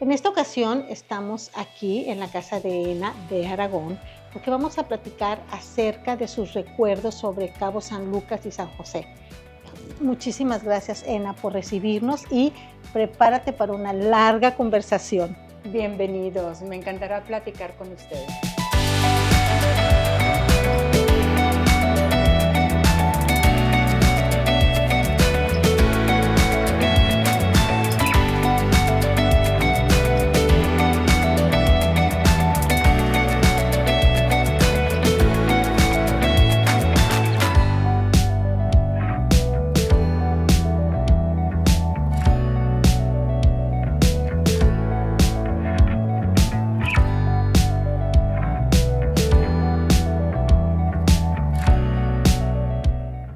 En esta ocasión estamos aquí en la casa de Ena de Aragón porque vamos a platicar acerca de sus recuerdos sobre Cabo San Lucas y San José. Muchísimas gracias, Ena, por recibirnos y prepárate para una larga conversación. Bienvenidos, me encantará platicar con ustedes.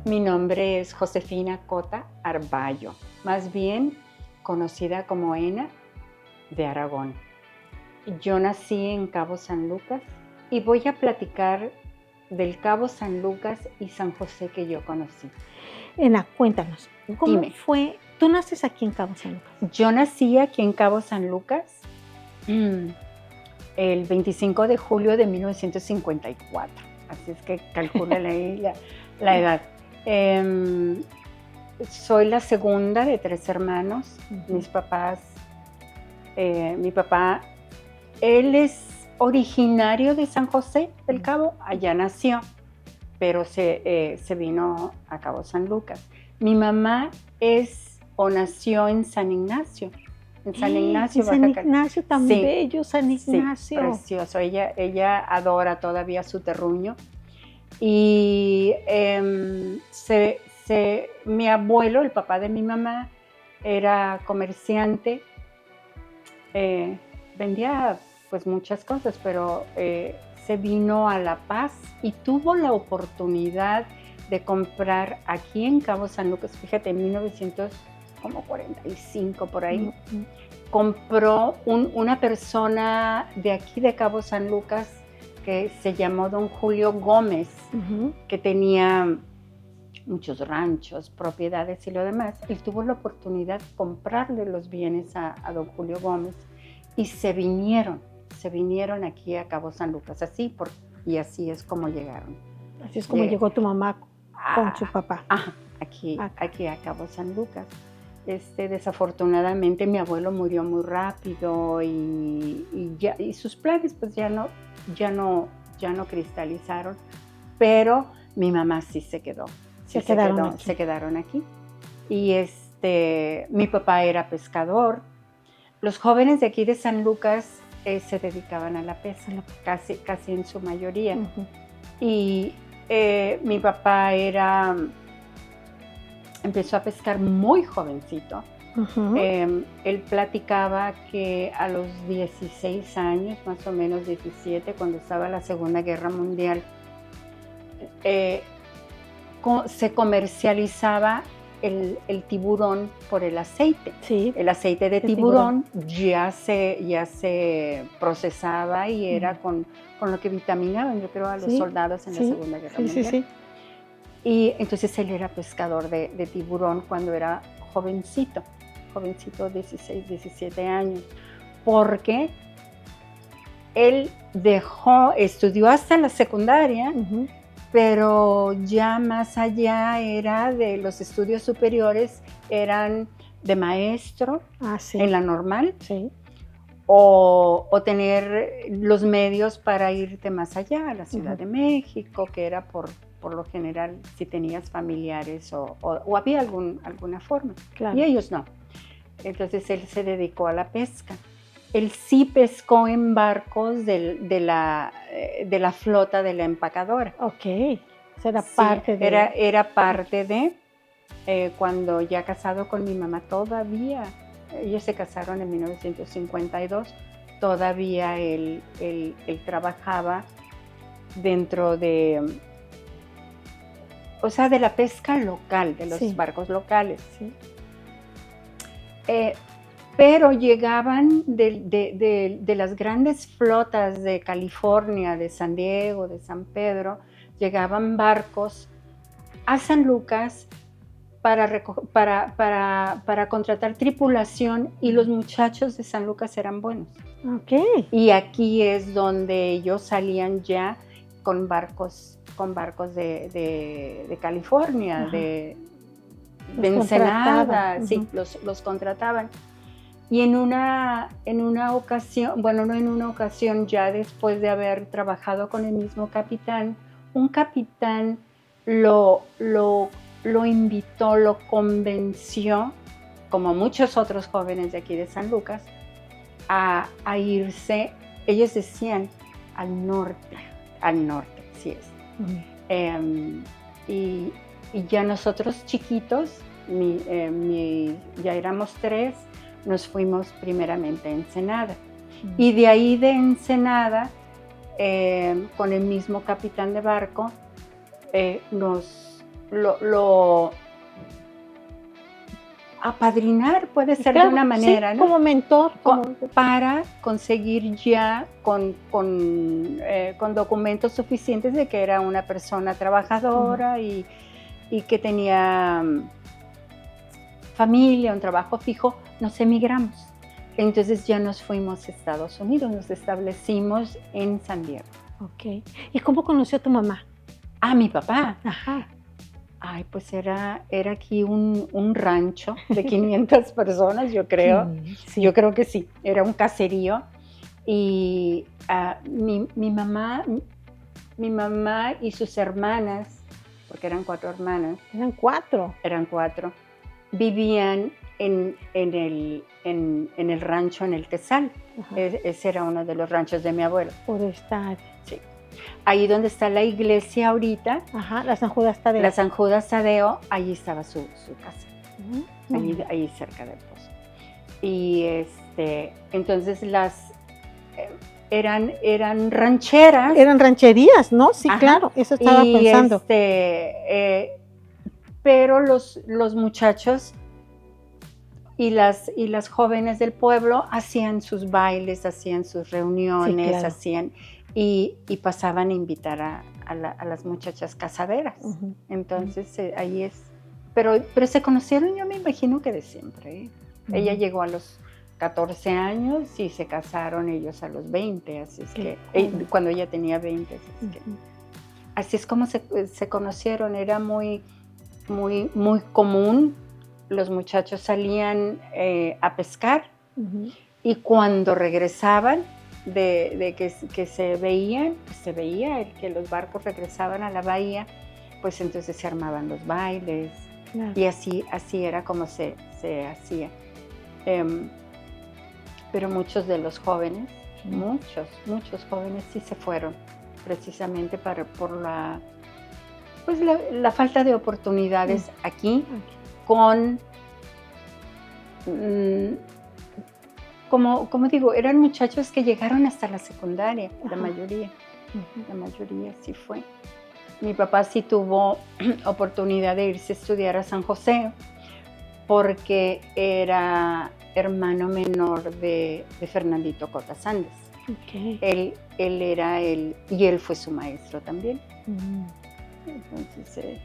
Mi nombre es Josefina Cota Arballo, más bien conocida como Ena de Aragón. Yo nací en Cabo San Lucas y voy a platicar del Cabo San Lucas y San José que yo conocí. Ena, cuéntanos, ¿cómo Dime. fue? ¿Tú naces aquí en Cabo San Lucas? Yo nací aquí en Cabo San Lucas el 25 de julio de 1954, así es que calcúlale ahí la edad. Soy la segunda de 3 hermanos. Mis papás, mi papá, él es originario de San José del Cabo, allá nació, pero se vino a Cabo San Lucas. Mi mamá nació en San Ignacio. En San Ignacio, San Ignacio, tan sí, bello, San Ignacio. Sí, precioso. Ella adora todavía su terruño. Y mi abuelo, el papá de mi mamá, era comerciante, vendía pues muchas cosas, pero se vino a La Paz y tuvo la oportunidad de comprar aquí en Cabo San Lucas, fíjate, en 1945 por ahí, compró una persona de aquí de Cabo San Lucas que se llamó don Julio Gómez, que tenía muchos ranchos, propiedades y lo demás, y tuvo la oportunidad de comprarle los bienes a don Julio Gómez y se vinieron aquí a Cabo San Lucas, y así es como llegaron. Así es como llegó tu mamá con su papá. Aquí a Cabo San Lucas. Desafortunadamente mi abuelo murió muy rápido y sus planes pues ya no cristalizaron, pero mi mamá sí se quedó. Se quedaron aquí. Y mi papá era pescador. Los jóvenes de aquí de San Lucas se dedicaban a la pesca, casi en su mayoría. Y mi papá empezó a pescar muy jovencito. Él platicaba que a los 16 años, más o menos 17, cuando estaba la Segunda Guerra Mundial, se comercializaba el tiburón por el aceite. Sí, el aceite de tiburón ya se procesaba y era con lo que vitaminaban, yo creo, a los soldados en la Segunda Guerra Mundial. Y entonces él era pescador de tiburón cuando era jovencito, 16, 17 años, porque él estudió hasta la secundaria, pero ya más allá era de los estudios superiores, eran de maestro en la normal, o tener los medios para irte más allá, a la Ciudad de México, que era por lo general si tenías familiares o había alguna forma, y ellos no. Entonces él se dedicó a la pesca. Él sí pescó en barcos de la flota de la empacadora. Era parte de... Era parte de, cuando ya casado con mi mamá todavía, ellos se casaron en 1952, todavía él trabajaba dentro de la pesca local, de los barcos locales. Pero llegaban de las grandes flotas de California, de San Diego, de San Pedro, llegaban barcos a San Lucas para contratar tripulación, y los muchachos de San Lucas eran buenos. Okay. Y aquí es donde ellos salían ya con barcos de California, Ajá. de Los Ensenada, contrataban. sí, los contrataban. Y en una ocasión, bueno, no en una ocasión, ya después de haber trabajado con el mismo capitán, un capitán lo invitó, lo convenció, como muchos otros jóvenes de aquí de San Lucas, a irse, ellos decían, al norte, sí es. Y ya nosotros chiquitos, ya éramos 3, nos fuimos primeramente a Ensenada. Y de ahí de Ensenada, con el mismo capitán de barco, lo apadrinar, puede ser, claro, de una manera, sí, ¿no? Como mentor. Para conseguir ya con documentos suficientes de que era una persona trabajadora y que tenía familia, un trabajo fijo, nos emigramos. Entonces ya nos fuimos a Estados Unidos, nos establecimos en San Diego. Ok. ¿Y cómo conoció a tu mamá? Ah, mi papá. Ajá. Ay, pues era aquí un rancho de 500 personas, yo creo. Sí. Yo creo que sí, era un caserío. Y mi mamá y sus hermanas, porque eran 4 hermanas. ¿Eran 4? Eran 4. Vivían en el rancho, en el Quesal. Ese era uno de los ranchos de mi abuelo. Por estar. Sí. Ahí donde está la iglesia ahorita. Ajá, la San Judas Tadeo. La San Judas Tadeo, ahí estaba su casa. Ahí cerca del pozo. Y entonces eran rancheras. Eran rancherías, ¿no? Sí, ajá, claro, eso estaba pensando. Pero los muchachos y las jóvenes del pueblo hacían sus bailes, hacían sus reuniones, sí, claro. Y pasaban a invitar a las muchachas casaderas. Entonces ahí es. Pero se conocieron, yo me imagino que de siempre, ¿eh? Ella llegó a los 14 años y se casaron ellos a los 20, así es que cuando ella tenía 20, así es como se conocieron. Era muy, muy, muy común. Los muchachos salían a pescar y cuando regresaban de que se veían, pues se veía que los barcos regresaban a la bahía, pues entonces se armaban los bailes, claro. Y así era como se hacía. Pero muchos de los jóvenes, muchos jóvenes sí se fueron, precisamente por la falta de oportunidades aquí, con, como digo, eran muchachos que llegaron hasta la secundaria, la mayoría sí fue. Mi papá sí tuvo oportunidad de irse a estudiar a San José, porque era hermano menor de Fernandito Cota Sandes. Okay. Él era y él fue su maestro también. Entonces,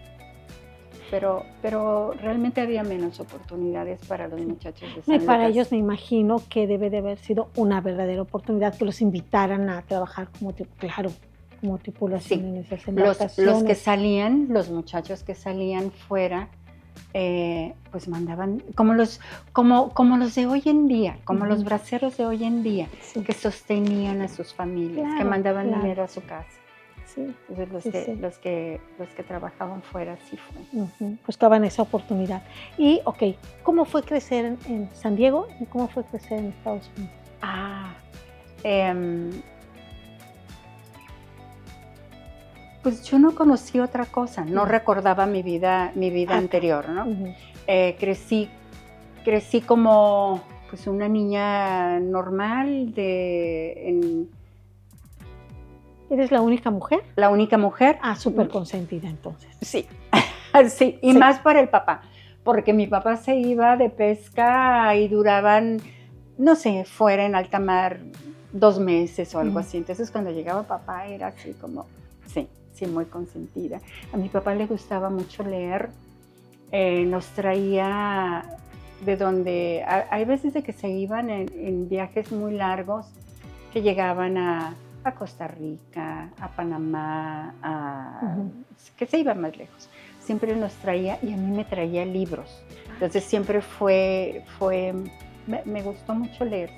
pero realmente había menos oportunidades para los muchachos de San Lucas. Para ellos me imagino que debe de haber sido una verdadera oportunidad que los invitaran a trabajar como tripulación, sí, en esas embarcaciones. Los muchachos que salían fuera, pues mandaban, como los de hoy en día, como los braceros de hoy en día, sí, que sostenían a sus familias, claro, que mandaban dinero a su casa. Sí. Entonces los que trabajaban fuera sí fue. Buscaban esa oportunidad. Y, ¿cómo fue crecer en San Diego y cómo fue crecer en Estados Unidos? Pues yo no conocí otra cosa, no recordaba mi vida anterior, ¿no? Crecí como pues una niña normal ¿Eres la única mujer? La única mujer. Ah, súper consentida entonces. Sí, sí, y más para el papá, porque mi papá se iba de pesca y duraban, no sé, fuera en alta mar 2 meses o algo así. Entonces cuando llegaba papá era así como, sí, muy consentida. A mi papá le gustaba mucho leer. nos traía de donde, hay veces de que se iban en viajes muy largos, que llegaban a Costa Rica, a Panamá, que se iban más lejos. Siempre nos traía, y a mí me traía libros. Entonces siempre me gustó mucho leer.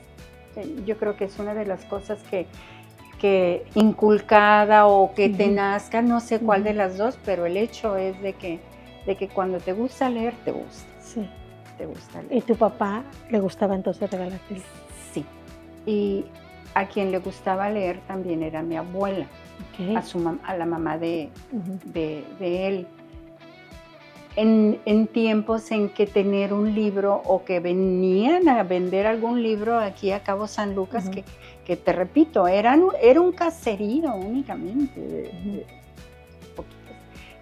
Yo creo que es una de las cosas que inculcada o que te nazca, no sé cuál de las dos, pero el hecho es de que cuando te gusta leer, te gusta. Sí. Te gusta leer. ¿Y tu papá le gustaba entonces regalarte? Sí. Y a quien le gustaba leer también era mi abuela, a la mamá de él. En tiempos en que tener un libro o que venían a vender algún libro aquí a Cabo San Lucas, que te repito, era un caserío únicamente,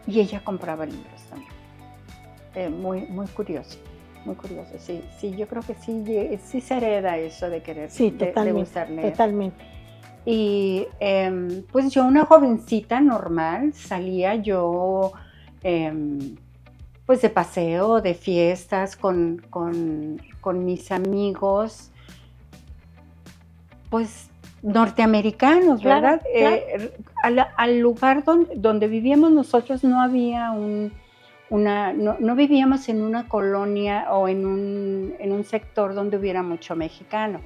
y ella compraba libros también. Muy, muy curioso. Muy curioso, sí, yo creo que sí se hereda eso de querer, de gustar leer. Totalmente. Y pues yo, una jovencita normal, salía yo pues de paseo, de fiestas con mis amigos, pues norteamericanos, ¿verdad? Claro. Al lugar donde vivíamos nosotros no había no vivíamos en una colonia o en un sector donde hubiera mucho mexicano.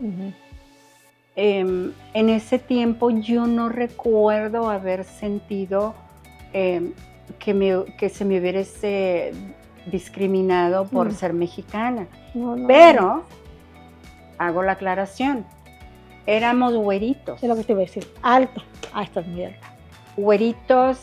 En ese tiempo yo no recuerdo haber sentido que se me hubiera discriminado por ser mexicana. Pero, hago la aclaración, éramos güeritos. Es lo que te iba a decir, alto. Estás muy alta. Güeritos,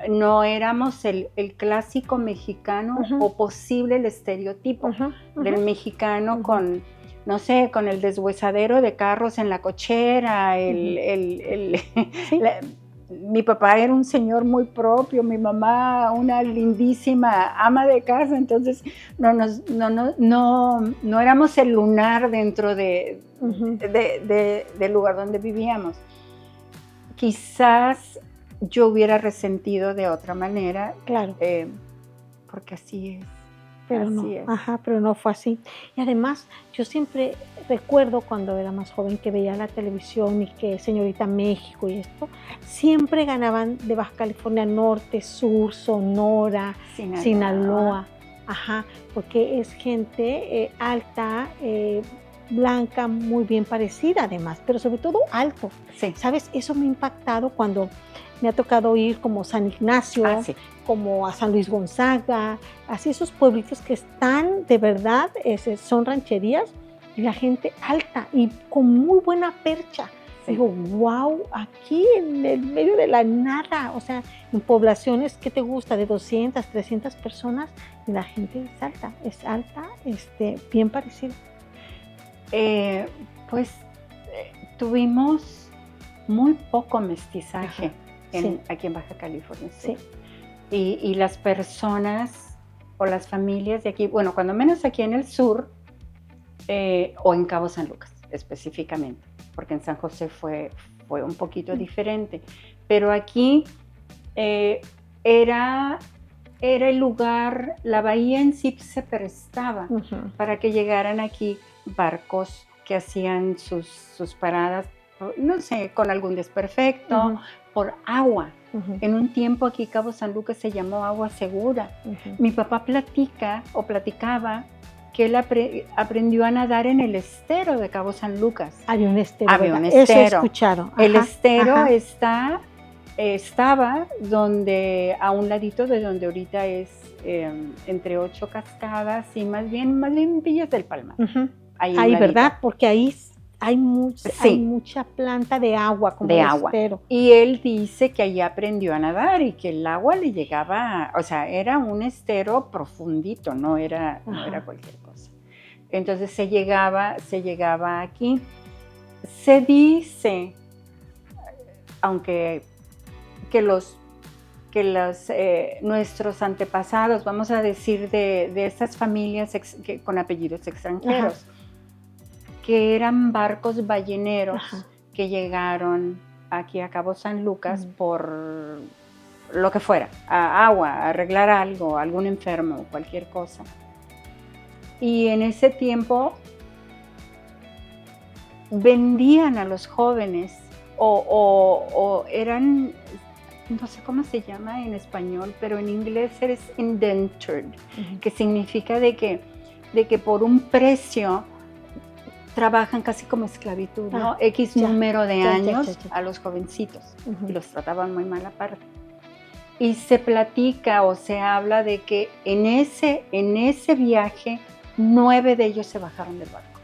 no éramos el clásico mexicano o posible el estereotipo del mexicano con, no sé, con el deshuesadero de carros en la cochera, mi papá era un señor muy propio, mi mamá una lindísima ama de casa, entonces no éramos el lunar dentro del lugar donde vivíamos. Quizás yo hubiera resentido de otra manera, claro, porque así es. Pero así no, es. Pero no fue así. Y además, yo siempre recuerdo cuando era más joven que veía la televisión y que Señorita México y esto, siempre ganaban de Baja California Norte, Sur, Sonora, Sinaloa. Porque es gente alta, blanca, muy bien parecida además, pero sobre todo alto. Sí. ¿Sabes? Eso me ha impactado cuando me ha tocado ir como San Ignacio, como a San Luis Gonzaga, así esos pueblitos que están de verdad, son rancherías y la gente alta y con muy buena percha. Digo, wow, aquí en el medio de la nada, o sea, en poblaciones, ¿qué te gusta? De 200, 300 personas y la gente es alta, bien parecida. Pues tuvimos muy poco mestizaje aquí en Baja California. Sí. Y las personas o las familias de aquí, bueno, cuando menos aquí en el sur o en Cabo San Lucas específicamente, porque en San José fue un poquito diferente, pero aquí era el lugar, la bahía en sí se prestaba para que llegaran aquí barcos que hacían sus paradas, no sé, con algún desperfecto, por agua. En un tiempo aquí Cabo San Lucas se llamó Agua Segura. Mi papá platicaba que él aprendió a nadar en el estero de Cabo San Lucas. Había un estero. Eso he escuchado. El estero estaba a un ladito de donde ahorita es entre 8 cascadas y más bien Villas del Palmar. Ahí, ¿verdad? Porque ahí hay mucha planta de agua, como de agua. Estero. Y él dice que allí aprendió a nadar y que el agua le llegaba, o sea, era un estero profundito, no era cualquier cosa. Entonces se llegaba aquí. Se dice, aunque nuestros antepasados, vamos a decir, de estas familias con apellidos extranjeros, que eran barcos balleneros que llegaron aquí a Cabo San Lucas por lo que fuera, a agua, a arreglar algo, algún enfermo, cualquier cosa. Y en ese tiempo vendían a los jóvenes o eran, no sé cómo se llama en español, pero en inglés es indentured, que significa de que por un precio trabajan casi como esclavitud, ¿no? X número de años a los jovencitos, y los trataban muy mal aparte. Y se platica o se habla de que en ese viaje 9 de ellos se bajaron del barco,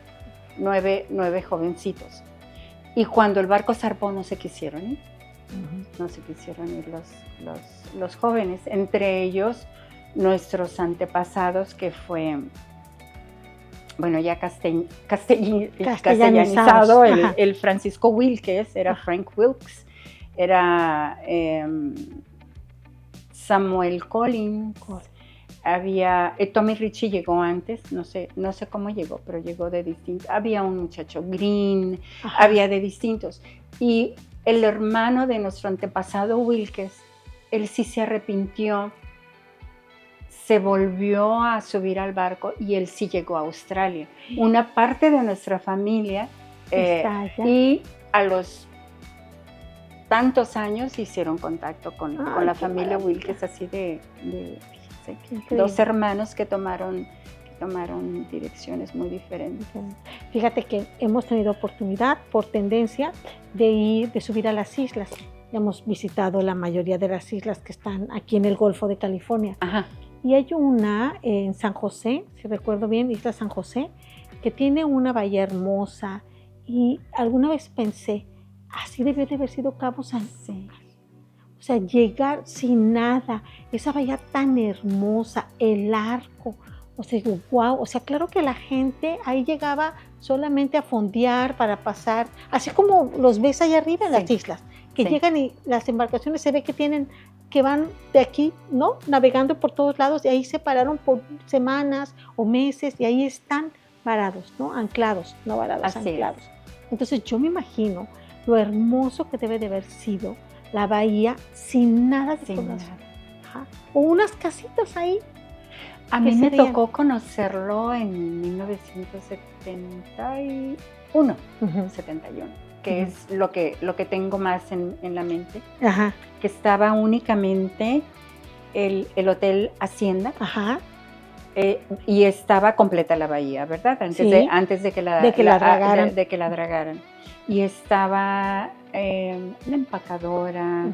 9 jovencitos. Y cuando el barco zarpó no se quisieron ir, no se quisieron ir los jóvenes, entre ellos nuestros antepasados, que fue, bueno, ya castellanizado, el Francisco Wilkes, era Frank Wilkes, era Samuel Collins, había, Tommy Ritchie llegó antes, no sé cómo llegó, pero llegó de distintos, había un muchacho Green, había de distintos, y el hermano de nuestro antepasado Wilkes, él sí se arrepintió, se volvió a subir al barco y él sí llegó a Australia. Una parte de nuestra familia, y a los tantos años hicieron contacto con la familia Wilkes, así de 2 hermanos que tomaron direcciones muy diferentes. Fíjate que hemos tenido oportunidad, por tendencia, de subir a las islas. Hemos visitado la mayoría de las islas que están aquí en el Golfo de California. Y hay una en San José, si recuerdo bien, Isla San José, que tiene una bahía hermosa. Y alguna vez pensé, así debió de haber sido Cabo San Lucas. O sea, llegar sin nada, esa bahía tan hermosa, el arco. O sea, digo, wow, o sea, claro que la gente ahí llegaba solamente a fondear para pasar, así como los ves allá arriba en las islas, que llegan y las embarcaciones se ve que van de aquí, ¿no? Navegando por todos lados, y ahí se pararon por semanas o meses y ahí están varados, ¿no? Anclados, no varados, así anclados. Entonces yo me imagino lo hermoso que debe de haber sido la bahía sin nada de población. O unas casitas ahí. A mí me tocó conocerlo en 1971, 71, que es lo que tengo más en la mente, que estaba únicamente el Hotel Hacienda, y estaba completa la bahía, ¿verdad? Antes de que la dragaran. Y estaba la empacadora,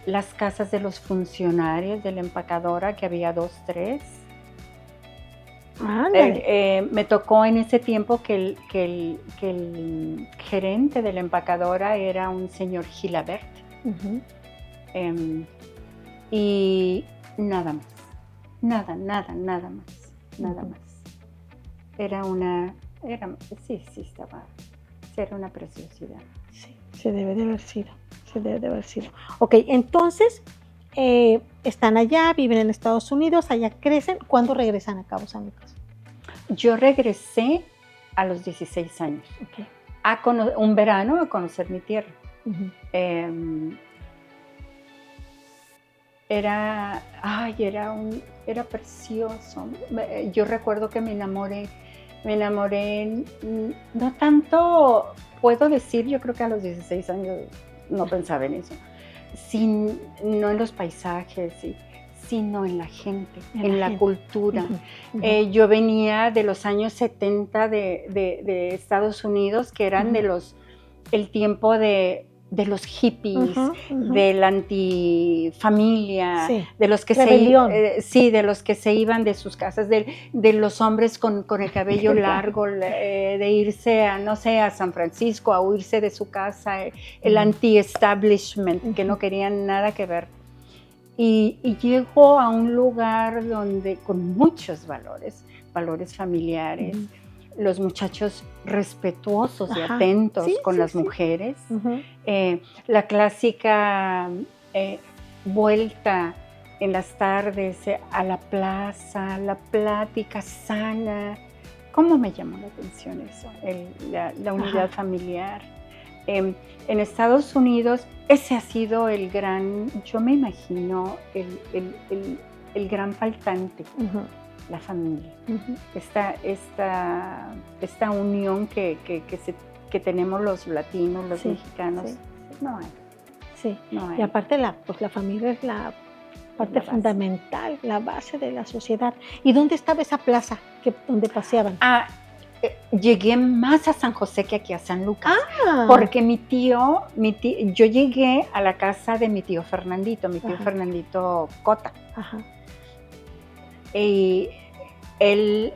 las casas de los funcionarios de la empacadora, que había 2, 3. Me tocó en ese tiempo que el gerente de la empacadora era un señor Gilabert. Y nada más. Nada más. Era una preciosidad. Sí, se debe de haber sido. Ok, entonces están allá, viven en Estados Unidos, allá crecen. ¿Cuándo regresan a Cabo San Lucas? Yo regresé a los 16 años, un verano a conocer mi tierra. Era precioso. Yo recuerdo que me enamoré, no tanto, puedo decir, yo creo que a los 16 años no pensaba en eso, no en los paisajes, sino en la gente, en la cultura. Yo venía de los años 70 de Estados Unidos, que eran el tiempo de los hippies, de la antifamilia, de los que de los que se iban de sus casas, de los hombres con el cabello largo, de irse a San Francisco, a huirse de su casa, el anti-establishment, que no querían nada que ver. Y llego a un lugar donde con muchos valores familiares, los muchachos respetuosos y atentos con las mujeres, la clásica vuelta en las tardes a la plaza, la plática sana. ¿Cómo me llamó la atención eso? La unidad familiar. En Estados Unidos, ese ha sido el gran, yo me imagino, el gran faltante, la familia. Esta unión que tenemos los latinos, los mexicanos, no hay. Sí, no hay. Y aparte la familia es la parte fundamental, la base de la sociedad. ¿Y dónde estaba esa plaza donde paseaban? Llegué más a San José que aquí a San Lucas, porque mi tío, yo llegué a la casa de mi tío Fernandito, Fernandito Cota. Y él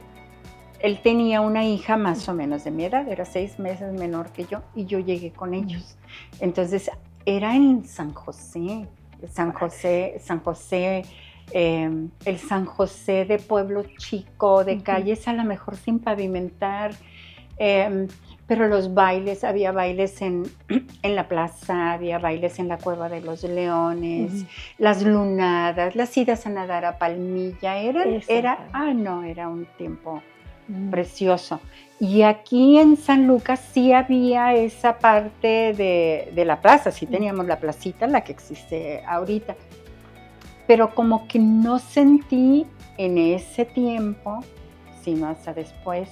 tenía una hija más o menos de mi edad, era 6 meses menor que yo, y yo llegué con ellos. Entonces, era en San José, el San José de pueblo chico, de calles a lo mejor sin pavimentar, pero los bailes, había bailes en la plaza, había bailes en la Cueva de los Leones, las lunadas, las idas a nadar a Palmilla, era un tiempo precioso. Y aquí en San Lucas sí había esa parte de la plaza, sí teníamos la placita, la que existe ahorita, pero como que no sentí en ese tiempo, sino hasta después,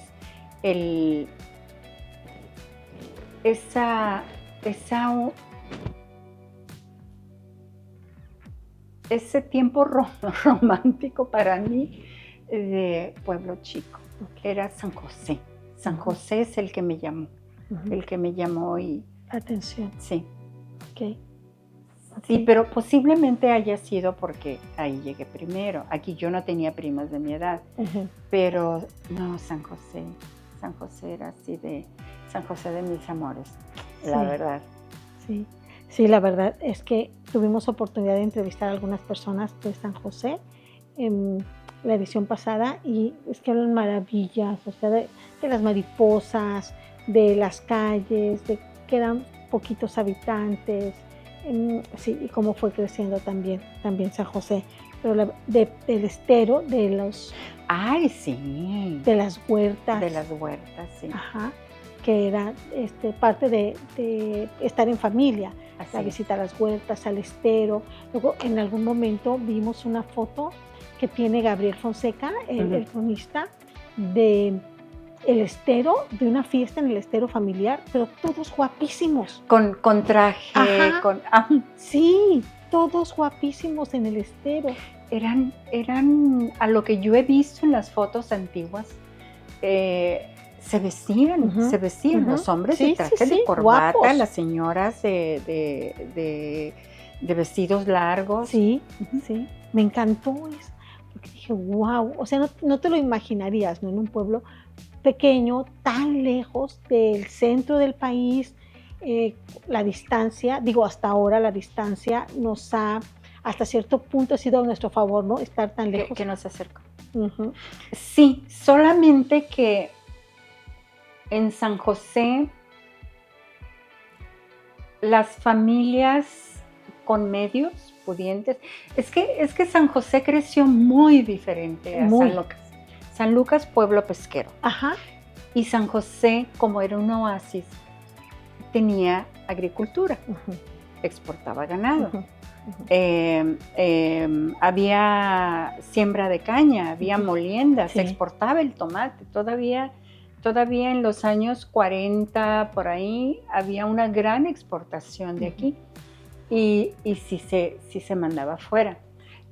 ese tiempo romántico para mí de pueblo chico. Era San José. San José es el que me llamó, y... Atención. Sí. Okay. Sí, pero posiblemente haya sido porque ahí llegué primero. Aquí yo no tenía primas de mi edad, pero no, San José era así San José de mis amores, la verdad. Sí, la verdad es que tuvimos oportunidad de entrevistar a algunas personas de San José en la edición pasada, y es que hablan maravillas, o sea, de las mariposas, de las calles, de que eran poquitos habitantes, y cómo fue creciendo también San José, pero del estero, de los... ¡Ay, sí! De las huertas. De las huertas, sí. Que era parte de estar en familia, la visita a las huertas, al estero. Luego, en algún momento vimos una foto que tiene Gabriel Fonseca, el cronista, de el estero, de una fiesta en el estero familiar, pero todos guapísimos. Con traje, Sí, todos guapísimos en el estero. Eran, a lo que yo he visto en las fotos antiguas, se vestían, los hombres de traje de corbata, guapos. Las señoras de vestidos largos. Sí, me encantó eso, porque dije, wow, o sea, no te lo imaginarías, ¿no? En un pueblo pequeño, tan lejos del centro del país, la distancia, hasta ahora la distancia nos ha, hasta cierto punto ha sido a nuestro favor, ¿no? Estar tan lejos. Que nos acercó. Sí, solamente que en San José las familias con medios pudientes, es que San José creció muy diferente a San Lucas. San Lucas, pueblo pesquero. Y San José, como era un oasis, tenía agricultura, exportaba ganado. Había siembra de caña, había moliendas, se exportaba el tomate. Todavía en los años 40, por ahí, había una gran exportación de aquí. Y sí se mandaba afuera.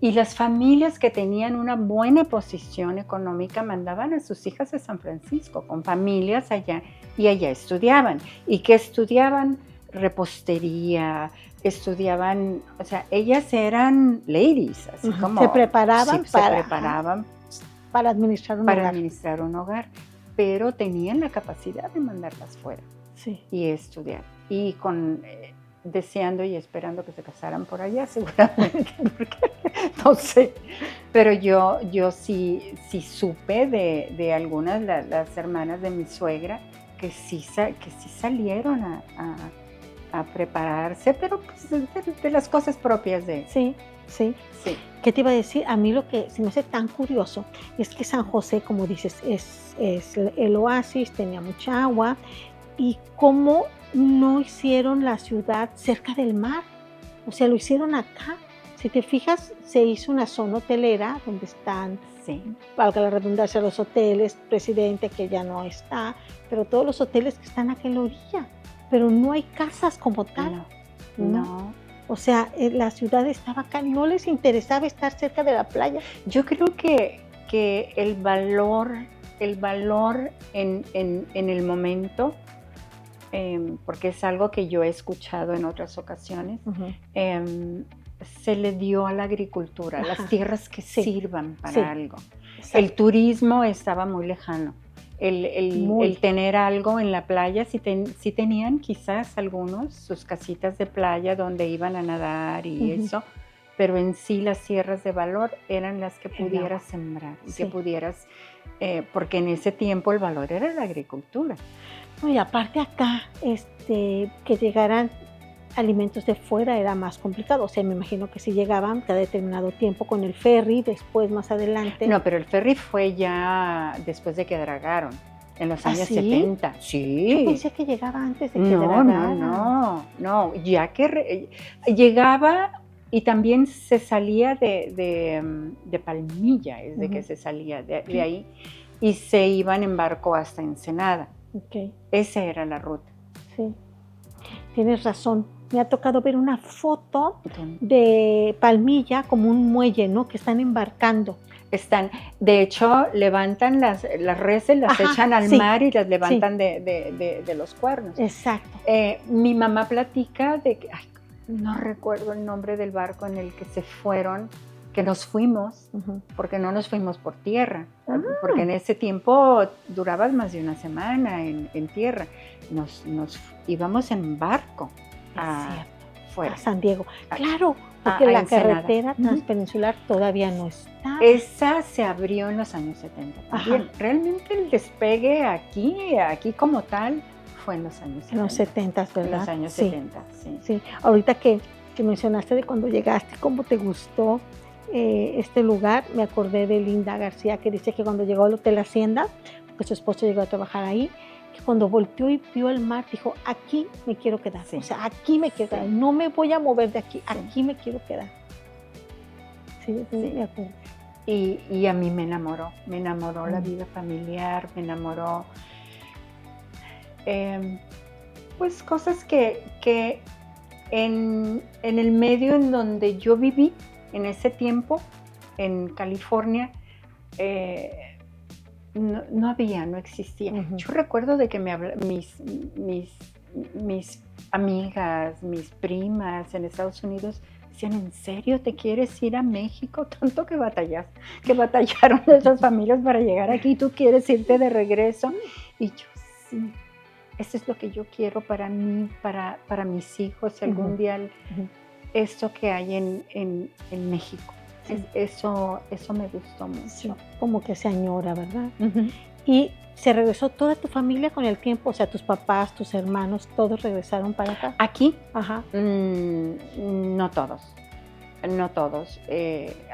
Y las familias que tenían una buena posición económica mandaban a sus hijas a San Francisco, con familias allá, y allá estudiaban. ¿Y qué estudiaban? Repostería, estudiaban, o sea, ellas eran ladies, así como... Se preparaban para administrar un hogar, pero tenían la capacidad de mandarlas fuera y estudiar. Y deseando y esperando que se casaran por allá, seguramente, porque no sé, pero yo sí supe de algunas, las hermanas de mi suegra, que sí salieron a prepararse, pero pues de las cosas propias de... Sí. ¿Qué te iba a decir? A mí lo que se me hace tan curioso es que San José, como dices, es el oasis, tenía mucha agua, y cómo no hicieron la ciudad cerca del mar, o sea, lo hicieron acá. Si te fijas, se hizo una zona hotelera donde están, valga la redundancia, los hoteles, Presidente, que ya no está, pero todos los hoteles que están acá en la orilla, pero no hay casas como tal. No. O sea, la ciudad estaba acá, no les interesaba estar cerca de la playa. Yo creo que el valor en el momento, porque es algo que yo he escuchado en otras ocasiones, se le dio a la agricultura, las tierras que sirvan para algo. Exacto. El turismo estaba muy lejano. El tener algo en la playa, sí tenían quizás algunos sus casitas de playa donde iban a nadar y eso, pero en sí las tierras de valor eran las que pudieras sembrar, y que pudieras, porque en ese tiempo el valor era la agricultura. Y aparte acá, que llegaran alimentos de fuera era más complicado, o sea, me imagino que si llegaban cada determinado tiempo con el ferry, después más adelante. No, pero el ferry fue ya después de que dragaron, en los años 70. Sí. Yo pensé que llegaba antes de que dragaran. No, ya que llegaba y también se salía de Palmilla, es de que se salía de ahí, y se iban en barco hasta Ensenada. Esa era la ruta. Sí, tienes razón. Me ha tocado ver una foto de Palmilla como un muelle, ¿no? Que están embarcando. De hecho, levantan las reses, las echan al mar y las levantan de los cuernos. Exacto. Mi mamá platica de que, no recuerdo el nombre del barco en el que se fueron, que nos fuimos, porque no nos fuimos por tierra, porque en ese tiempo durabas más de una semana en tierra. Nos íbamos en barco a San Diego. Claro, porque la carretera transpeninsular todavía no está. Esa se abrió en los años 70 también. Realmente el despegue aquí como tal fue en los años 70. En los 70, ¿verdad? En los años 70, sí. Ahorita que mencionaste de cuando llegaste, cómo te gustó este lugar, me acordé de Linda García, que dice que cuando llegó al Hotel Hacienda, porque su esposo llegó a trabajar ahí, que cuando volteó y vio el mar, dijo, aquí me quiero quedar, o sea, aquí me quiero quedar, no me voy a mover de aquí, aquí me quiero quedar. Sí, me acuerdo. Y a mí me enamoró la vida familiar, me enamoró, pues cosas que en el medio en donde yo viví, en ese tiempo, en California, no existía. Yo recuerdo de que mis amigas, mis primas en Estados Unidos decían, ¿en serio te quieres ir a México? Tanto que batallaron esas familias para llegar aquí, ¿tú quieres irte de regreso? Y yo, sí, eso es lo que yo quiero para mí, para mis hijos, algún día esto que hay en México. Eso me gustó mucho. Sí, como que se añora, ¿verdad? Y se regresó toda tu familia con el tiempo, o sea, tus papás, tus hermanos, todos regresaron para acá. ¿Aquí? Ajá. No todos.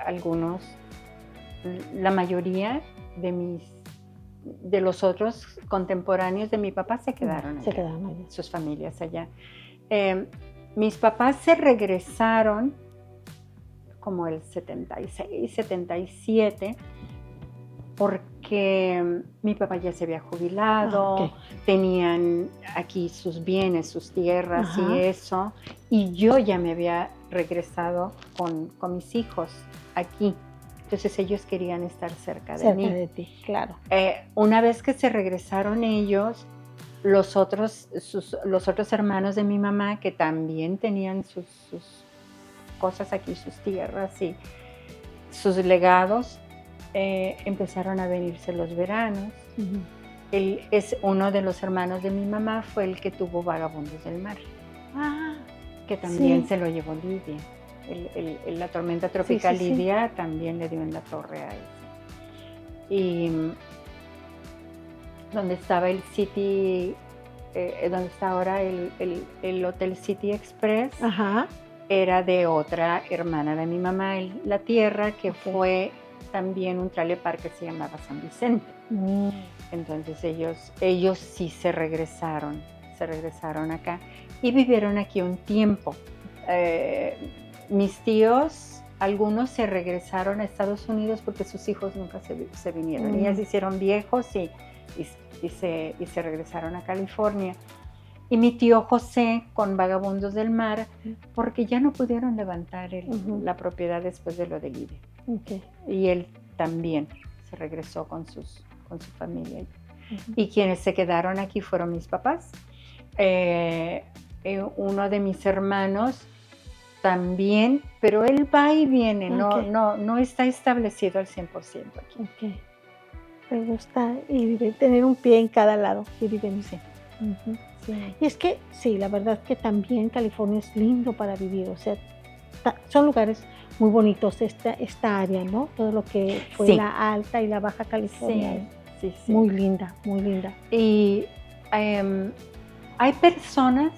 Algunos, la mayoría de los otros contemporáneos de mi papá se quedaron allá. Sus familias allá. Mis papás se regresaron como el 76, 77, porque mi papá ya se había jubilado, tenían aquí sus bienes, sus tierras y eso, y yo ya me había regresado con mis hijos aquí. Entonces ellos querían estar cerca de mí. Cerca de ti, claro. Una vez que se regresaron ellos, los otros hermanos de mi mamá, que también tenían sus cosas aquí, sus tierras y sus legados, empezaron a venirse los veranos. Él es uno de los hermanos de mi mamá, fue el que tuvo Vagabundos del Mar, que también se lo llevó Lidia. La tormenta tropical Lidia también le dio en la torre a eso. Y donde estaba el City, donde está ahora el Hotel City Express, era de otra hermana de mi mamá, la tierra, que fue también un trailer park que se llamaba San Vicente. Entonces ellos sí se regresaron se regresaron acá y vivieron aquí un tiempo. Mis tíos, algunos se regresaron a Estados Unidos porque sus hijos nunca se vinieron. Ellas se hicieron viejos y se regresaron a California. Y mi tío José con Vagabundos del Mar, porque ya no pudieron levantar la propiedad después de lo del IDE. Okay. Y él también se regresó con su familia. Y quienes se quedaron aquí fueron mis papás. Uno de mis hermanos también, pero él va y viene, Okay. no está establecido al 100% aquí. Okay. Me gusta tener un pie en cada lado y viven. Sí. Sí. Y es que, sí, la verdad que también California es lindo para vivir, o sea, son lugares muy bonitos, esta área, ¿no? Todo lo que fue la Alta y la Baja California. Sí. Muy linda, muy linda. Y hay personas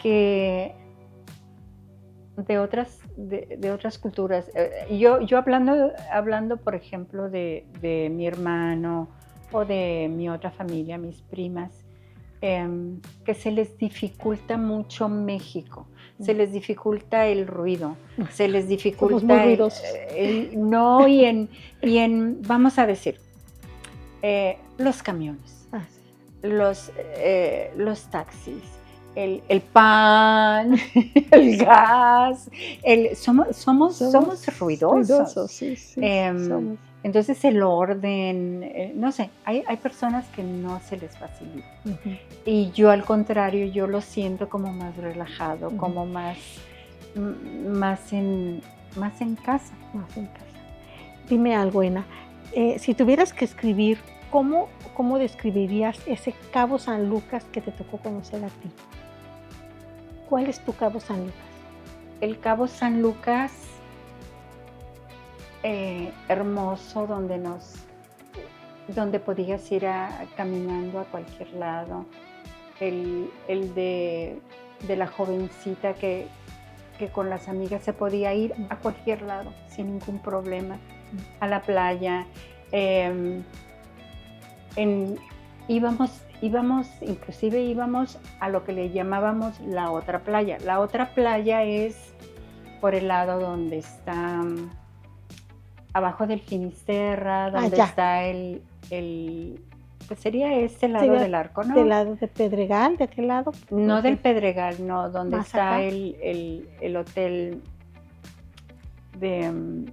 que de otras culturas, yo hablando, por ejemplo, de mi hermano o de mi otra familia, mis primas, que se les dificulta mucho México, se les dificulta el ruido, se les dificulta muy ruidosos. y en vamos a decir, los camiones, los taxis, el pan, el gas, somos ruidosos. Sí, somos. Entonces el orden, no sé, hay personas que no se les facilita. Y yo al contrario, yo lo siento como más relajado, como más en casa. Más en casa. Dime algo, Ena, si tuvieras que escribir, ¿cómo describirías ese Cabo San Lucas que te tocó conocer a ti? ¿Cuál es tu Cabo San Lucas? El Cabo San Lucas, hermoso, donde podías ir caminando a cualquier lado. El de la jovencita que con las amigas se podía ir a cualquier lado sin ningún problema, a la playa. Inclusive íbamos a lo que le llamábamos la otra playa. La otra playa es por el lado donde está abajo del Finisterra, donde está pues sería este lado del arco, ¿no? ¿Del lado de Pedregal, de aquel lado? No del Pedregal, no, donde está acá. el hotel de,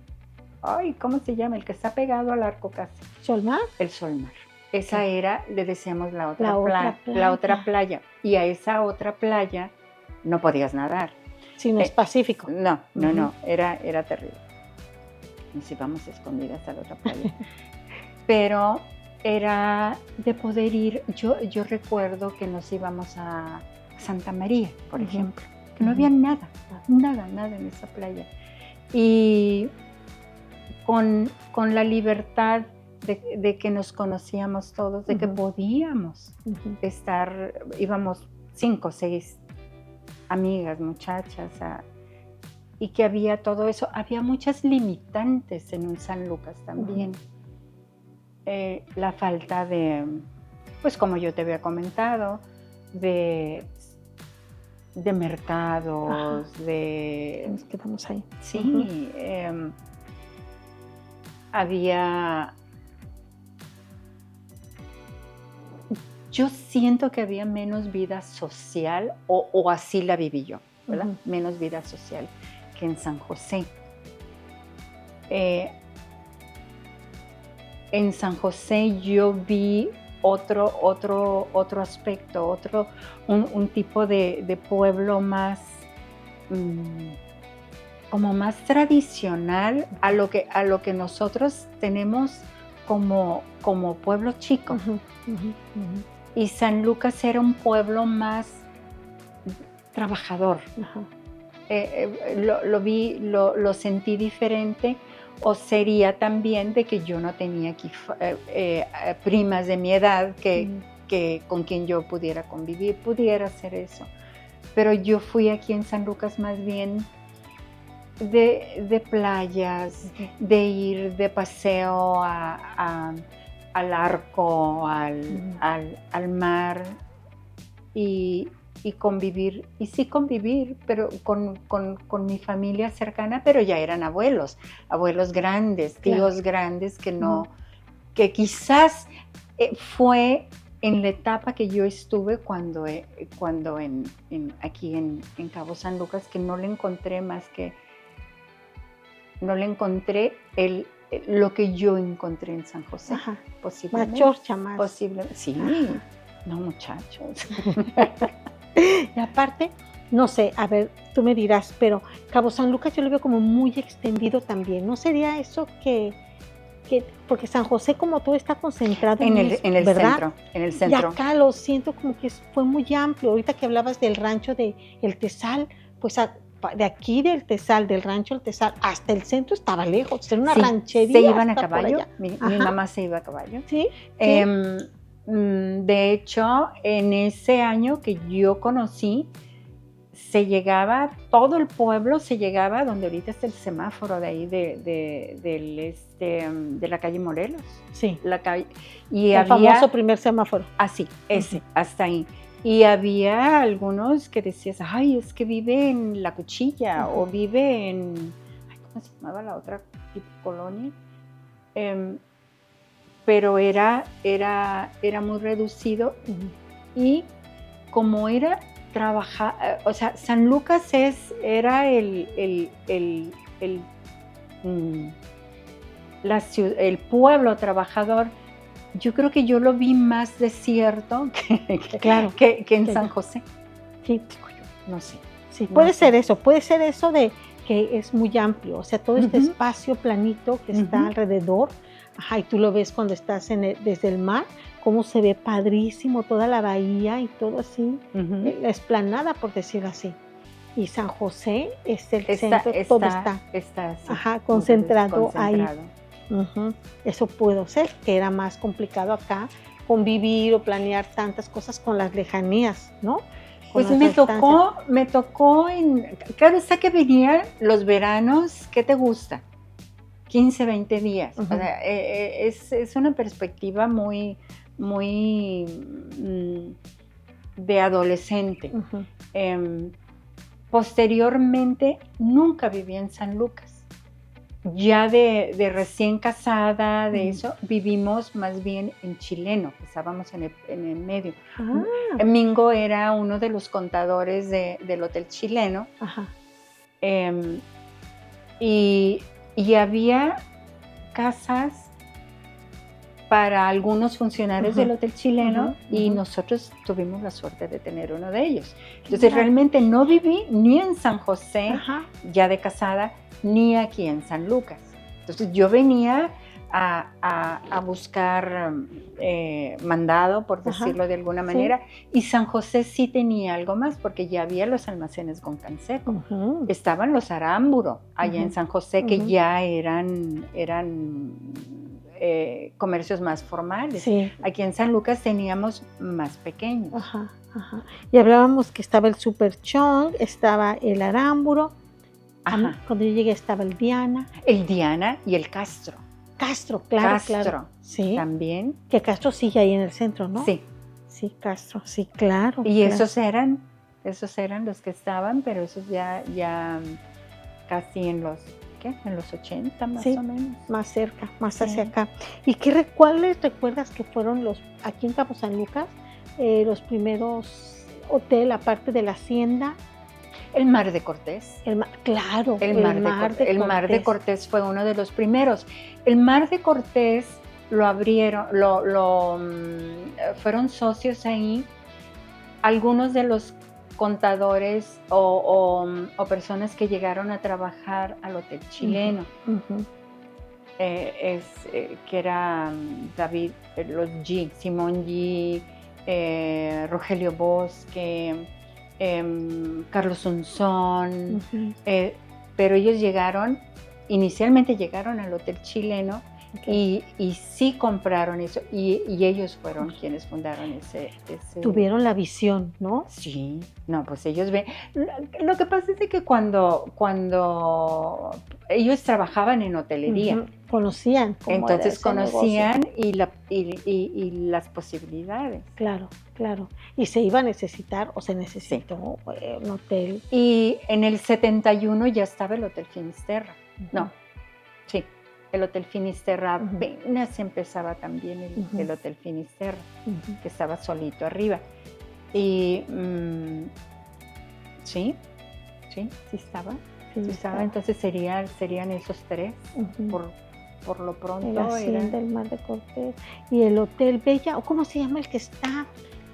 ¿cómo se llama? El que está pegado al arco casi. ¿Solmar? El Solmar. Esa era, le decíamos la otra playa. Y a esa otra playa no podías nadar. Si no es Pacífico. No, era terrible. Nos íbamos escondidas a la otra playa. Pero era de poder ir, yo recuerdo que nos íbamos a Santa María, por ejemplo, que no había nada en esa playa. Y con la libertad de que nos conocíamos todos, de que podíamos íbamos 5 o 6 amigas, muchachas, y que había todo eso. Había muchas limitantes en un San Lucas también. La falta de, pues como yo te había comentado, de mercados, Nos quedamos ahí. Sí, había... Yo siento que había menos vida social, o así la viví yo, ¿verdad? Menos vida social que en San José. En San José yo vi otro aspecto, un tipo de pueblo más, como más tradicional a lo que nosotros tenemos como pueblo chico. Y San Lucas era un pueblo más trabajador. Lo sentí diferente. O sería también de que yo no tenía aquí primas de mi edad que con quien yo pudiera convivir, pudiera hacer eso. Pero yo fui aquí en San Lucas más bien de playas, de ir de paseo al arco, al mar. y convivir, y sí convivir, pero con mi familia cercana, pero ya eran abuelos grandes, tíos grandes que no, que quizás fue en la etapa que yo estuve cuando aquí en Cabo San Lucas, que no le encontré lo que yo encontré en San José. Ajá. Posiblemente. Más chorcha, más. Posiblemente, sí. Ajá. No, muchachos. Y aparte, no sé, a ver, tú me dirás, pero Cabo San Lucas yo lo veo como muy extendido también. ¿No sería eso que porque San José como todo está concentrado en el ¿verdad? centro. Y acá lo siento como que fue muy amplio. Ahorita que hablabas del rancho de El Tesal, pues de aquí del Tesal, del rancho del Tesal, hasta el centro estaba lejos, era una ranchería. Se iban a caballo, mi mamá se iba a caballo. Sí. De hecho, en ese año que yo conocí, se llegaba, todo el pueblo se llegaba donde ahorita está el semáforo de ahí de la calle Morelos. Sí. La calle, y el famoso primer semáforo. Así, ese, hasta ahí. Y había algunos que decías, ay, es que vive en La Cuchilla o vive en, ¿cómo se llamaba la otra tipo colonia? Pero era muy reducido y como era trabajar, o sea, San Lucas era el pueblo trabajador. Yo creo que yo lo vi más desierto que en San José. Sí. No sé. Sí, puede ser eso de que es muy amplio, o sea, todo este espacio planito que está alrededor, y tú lo ves cuando estás desde el mar, cómo se ve padrísimo toda la bahía y todo así, la explanada, por decirlo así. Y San José es el centro, todo está así, concentrado ahí. Eso pudo ser, que era más complicado acá convivir o planear tantas cosas con las lejanías, ¿no? Pues me tocó claro está que venían los veranos, ¿qué te gusta? 15, 20 días. O sea, es una perspectiva muy, muy de adolescente. Posteriormente, nunca viví en San Lucas. Ya de recién casada, de eso, vivimos más bien en Chileno, que estábamos en el medio. Mingo era uno de los contadores del Hotel Chileno. Y había casas para algunos funcionarios del Hotel Chileno y nosotros tuvimos la suerte de tener uno de ellos. Entonces realmente no viví ni en San José, ya de casada, ni aquí en San Lucas. Entonces yo venía a buscar mandado, por decirlo de alguna manera, y San José sí tenía algo más, porque ya había los almacenes con Canseco. Estaban los Aramburo, allá en San José, que ya eran comercios más formales. Sí. Aquí en San Lucas teníamos más pequeños. Y hablábamos que estaba el Super Chong, estaba el Aramburo. Cuando yo llegué estaba el Diana. El Diana y el Castro. Castro, claro. Sí. También. Que Castro sigue ahí en el centro, ¿no? Sí. Sí, Castro, sí, claro. Y esos eran los que estaban, pero esos ya casi en los 80 más o menos. Más cerca, más hacia acá. ¿Y cuáles recuerdas que fueron aquí en Cabo San Lucas, los primeros hoteles, aparte de la Hacienda? El Mar de Cortés. Claro, el Mar de Cortés fue uno de los primeros. El Mar de Cortés lo abrieron, fueron socios ahí algunos de los contadores o personas que llegaron a trabajar al Hotel Chileno. Que era David, los G, Simón G, Rogelio Bosque, Carlos Unzón, pero ellos inicialmente llegaron al Hotel Chileno y sí compraron eso y ellos fueron quienes fundaron ese... Tuvieron la visión, ¿no? Sí, no, pues ellos ven... Lo que pasa es que cuando ellos trabajaban en hotelería. Conocían cómo entonces era ese conocían negocio. y las posibilidades. Claro, claro. Y se iba a necesitar, o se necesitó, un hotel. Y en el 71 ya estaba el Hotel Finisterra. No, sí, el Hotel Finisterra apenas empezaba también el Hotel Finisterra, que estaba solito arriba. Y sí estaba. Sí estaba. Entonces serían esos tres, por lo pronto. La Hacienda del Mar de Cortés y el Hotel Bella, o ¿cómo se llama el que está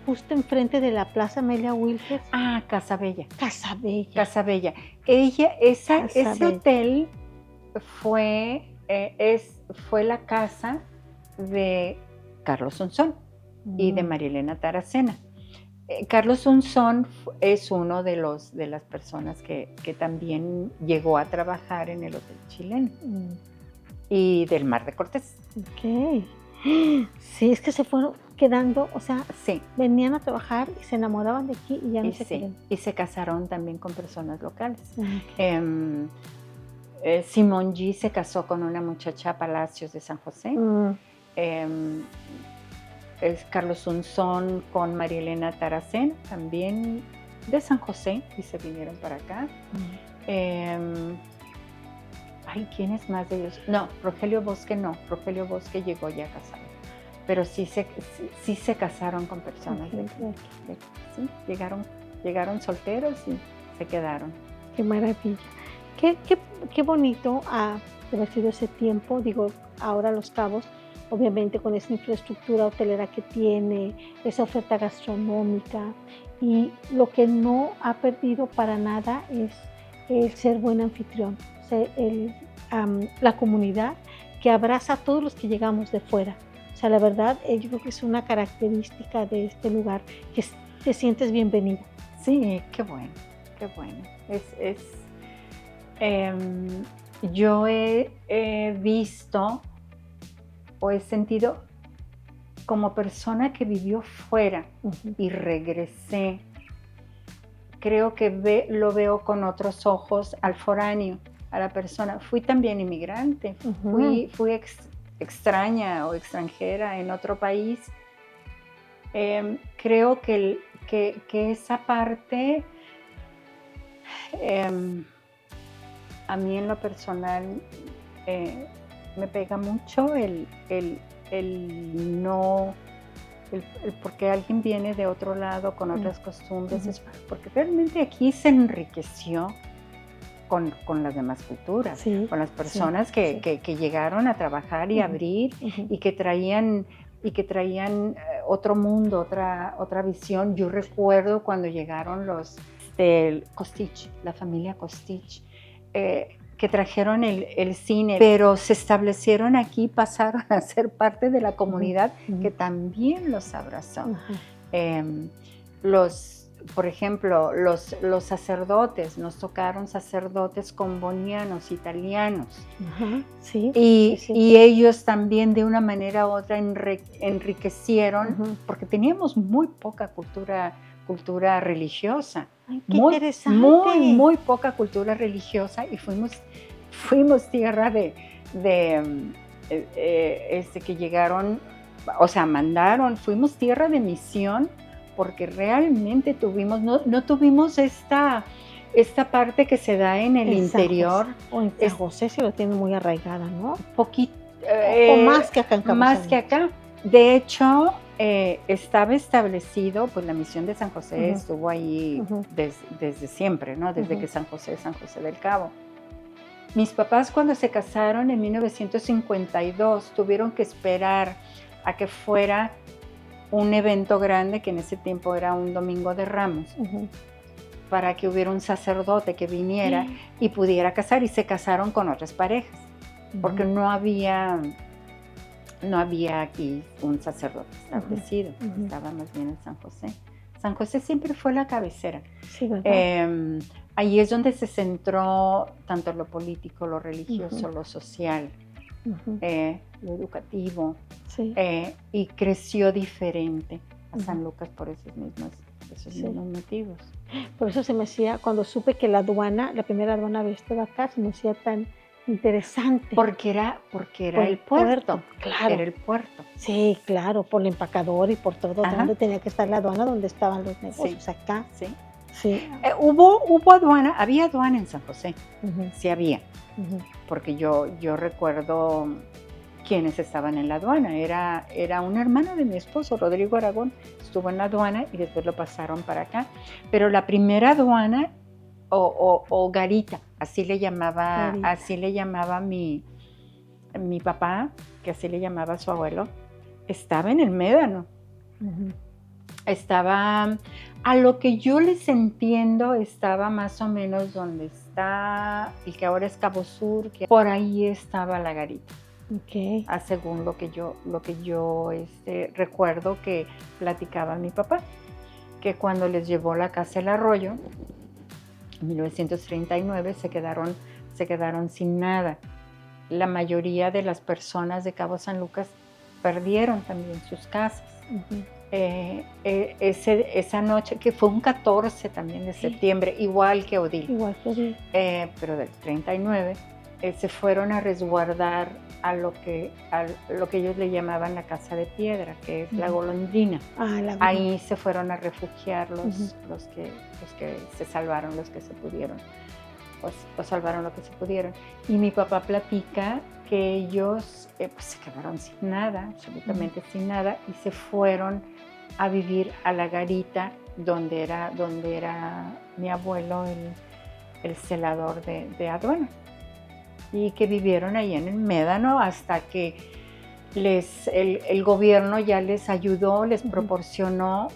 justo enfrente de la Plaza Amelia Wilkes? Ah, Casa Bella. Casa Bella. Casa Bella. Ese hotel fue la casa de Carlos Unzón y de María Elena Taracena. Carlos Unzón es uno de las personas que también llegó a trabajar en el Hotel Chileno y del Mar de Cortés. Ok. Sí, es que se fueron quedando, o sea, venían a trabajar y se enamoraban de aquí y ya no se quedaron. Y se casaron también con personas locales. Simón G. se casó con una muchacha Palacios de San José. Carlos Unzón con María Elena Taracena, también de San José, y se vinieron para acá. ¿Quién es más de ellos? No, Rogelio Bosque no. Rogelio Bosque llegó ya casado. Pero sí se casaron con personas de aquí. Sí, llegaron solteros y se quedaron. Qué maravilla. Qué bonito haber sido ese tiempo. Digo, ahora Los Cabos, obviamente con esa infraestructura hotelera que tiene, esa oferta gastronómica, y lo que no ha perdido para nada es el ser buen anfitrión, la comunidad que abraza a todos los que llegamos de fuera. O sea, la verdad, yo creo que es una característica de este lugar, que te sientes bienvenido. Sí, qué bueno, qué bueno. Yo he visto o he sentido, como persona que vivió fuera y regresé, creo que lo veo con otros ojos al foráneo, a la persona. Fui también inmigrante, fui extraña o extranjera en otro país. Creo que esa parte, a mí en lo personal, me pega mucho el porque alguien viene de otro lado con otras costumbres, porque realmente aquí se enriqueció con las demás culturas, con las personas que llegaron a trabajar y abrir y que traían otro mundo, otra visión. Yo recuerdo cuando llegaron los Costich, la familia Costich, que trajeron el cine, pero se establecieron aquí, pasaron a ser parte de la comunidad que también los abrazó. Por ejemplo, los sacerdotes, nos tocaron sacerdotes combonianos, italianos, y ellos también de una manera u otra enriquecieron, porque teníamos muy poca cultura religiosa. Ay, qué interesante. Muy poca cultura religiosa, y fuimos tierra de que llegaron, o sea, fuimos tierra de misión, porque realmente no tuvimos esta parte que se da en el interior. O en San José se lo tiene muy arraigada, ¿no? Poquito. O más que acá en Cabo Más San que acá. De hecho, estaba establecido, pues la misión de San José estuvo ahí desde siempre, ¿no? Desde que San José del Cabo. Mis papás, cuando se casaron en 1952, tuvieron que esperar a que fuera un evento grande, que en ese tiempo era un Domingo de Ramos, para que hubiera un sacerdote que viniera y pudiera casar, y se casaron con otras parejas, porque no había aquí un sacerdote establecido, estaba más bien en San José. San José siempre fue la cabecera. Sí, ¿verdad? Ahí es donde se centró tanto lo político, lo religioso, lo social, lo educativo, y creció diferente a San Lucas por esos mismos motivos. Por eso se me hacía, cuando supe que la primera aduana había estado acá, se me hacía tan Interesante. Porque era el puerto. Claro. Era el puerto. Sí, claro, por el empacador y por todo. Ajá. Donde tenía que estar la aduana, donde estaban los negocios, Sí. acá. Sí. Sí. Hubo aduana, había aduana en San José. Sí había. Porque yo recuerdo quienes estaban en la aduana. Era un hermano de mi esposo, Rodrigo Aragón, estuvo en la aduana y después lo pasaron para acá. Pero la primera aduana, o garita, así le llamaba mi papá, que así le llamaba a su abuelo, estaba en el Médano. Estaba, a lo que yo les entiendo, estaba más o menos donde está el que ahora es Cabo Sur, que por ahí estaba la garita. Okay. Según lo que yo recuerdo que platicaba mi papá, que cuando les llevó la casa El Arroyo, en 1939 se quedaron sin nada. La mayoría de las personas de Cabo San Lucas perdieron también sus casas. Esa noche, que fue un 14 también de septiembre, igual que Odil. Pero del 39, se fueron a resguardar a lo que ellos le llamaban la casa de piedra, que es la Golondrina. Ahí se fueron a refugiar los que se salvaron, los que se pudieron, pues salvaron lo que se pudieron. Y mi papá platica que ellos pues se quedaron sin nada, absolutamente sin nada, y se fueron a vivir a la garita donde era mi abuelo, el celador de aduana, y que vivieron ahí en el Médano hasta que el gobierno ya les ayudó, les proporcionó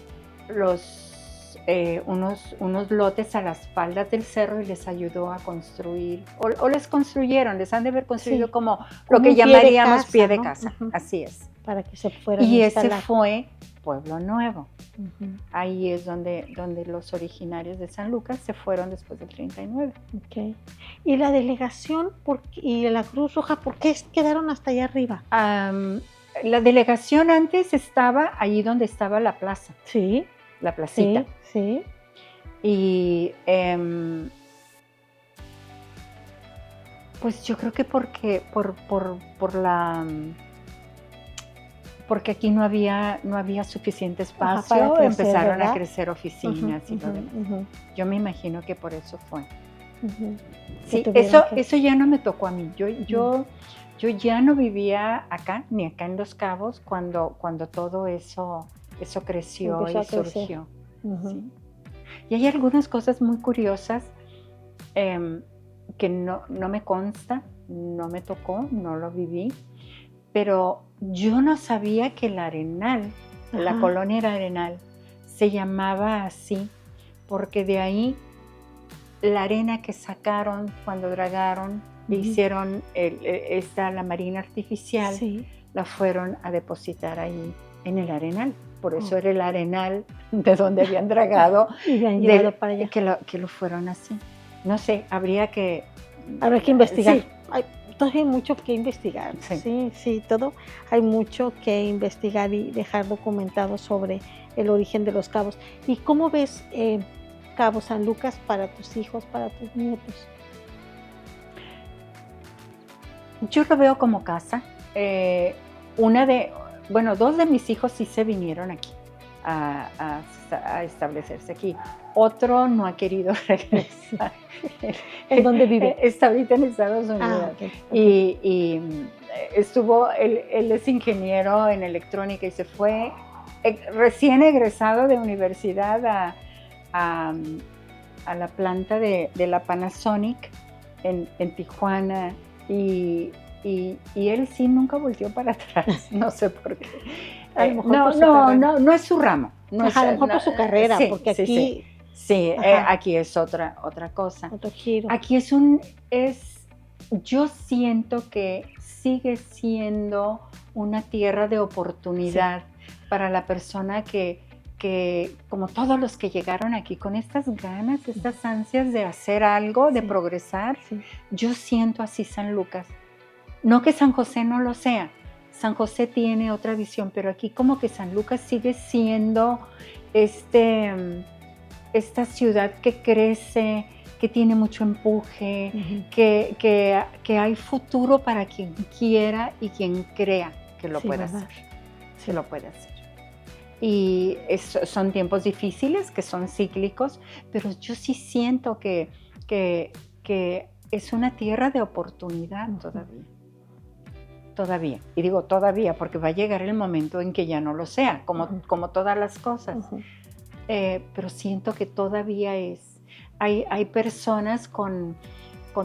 unos lotes a las faldas del cerro y les ayudó a construir, o les construyeron, les han de haber construido como lo que llamaríamos pie de casa, así es. Para que se fueran a instalar. Ese fue Pueblo Nuevo. Ahí es donde los originarios de San Lucas se fueron después del 39. Okay. ¿Y la delegación y la Cruz Roja, por qué quedaron hasta allá arriba? La delegación antes estaba allí donde estaba la plaza. Sí. La placita. Sí. Y pues yo creo que porque aquí no había suficiente espacio, empezaron a crecer oficinas y lo demás. Yo me imagino que por eso fue. Sí, eso ya no me tocó a mí. Yo ya no vivía acá, ni acá en Los Cabos, cuando todo eso creció y surgió. ¿Sí? Y hay algunas cosas muy curiosas que no me consta, no me tocó, no lo viví, pero yo no sabía que el Arenal, la colonia era Arenal, se llamaba así, porque de ahí la arena que sacaron cuando dragaron, hicieron la marina artificial, la fueron a depositar ahí en el Arenal. Por eso era el Arenal de donde habían dragado y habían llevado para allá. Que lo fueron así. No sé, habría que investigar. Sí. Todavía hay mucho que investigar. Sí, todo. Hay mucho que investigar y dejar documentado sobre el origen de Los Cabos. ¿Y cómo ves Cabo San Lucas para tus hijos, para tus nietos? Yo lo veo como casa. Dos de mis hijos sí se vinieron aquí a establecerse aquí. Otro no ha querido regresar. ¿En dónde vive? Está ahorita en Estados Unidos. Okay. Y estuvo, él es ingeniero en electrónica y se fue recién egresado de universidad a la planta de la Panasonic en Tijuana, y él sí nunca volteó para atrás, no sé por qué. A lo mejor no es su ramo. A lo mejor por su carrera, porque aquí... Sí, aquí es otra cosa. Otro giro. Aquí yo siento que sigue siendo una tierra de oportunidad para la persona que, como todos los que llegaron aquí con estas ganas, estas ansias de hacer algo, de progresar, yo siento así San Lucas. No que San José no lo sea, San José tiene otra visión, pero aquí como que San Lucas sigue siendo esta ciudad que crece, que tiene mucho empuje, que hay futuro para quien quiera y quien crea que lo puede hacer. Se lo puede hacer. Y son tiempos difíciles, que son cíclicos, pero yo sí siento que es una tierra de oportunidad todavía. Y digo todavía porque va a llegar el momento en que ya no lo sea, como todas las cosas. Pero siento que todavía hay personas con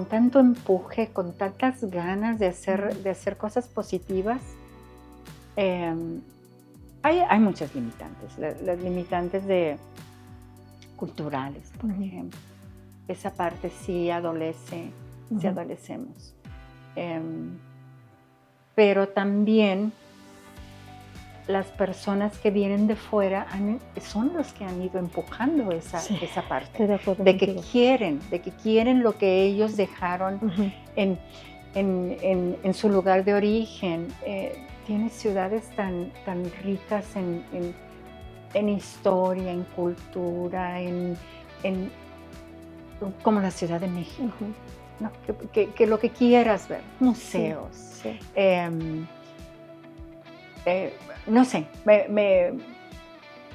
tanto empuje, con tantas ganas de hacer cosas positivas. Hay muchas limitantes, las limitantes culturales, por ejemplo. Esa parte sí adolecemos. Pero también las personas que vienen de fuera son los que han ido empujando esa parte, de que quieren lo que ellos dejaron en su lugar de origen. Tiene ciudades tan ricas en historia, en cultura, como la Ciudad de México, ¿no? que lo que quieras ver, museos. No sé, me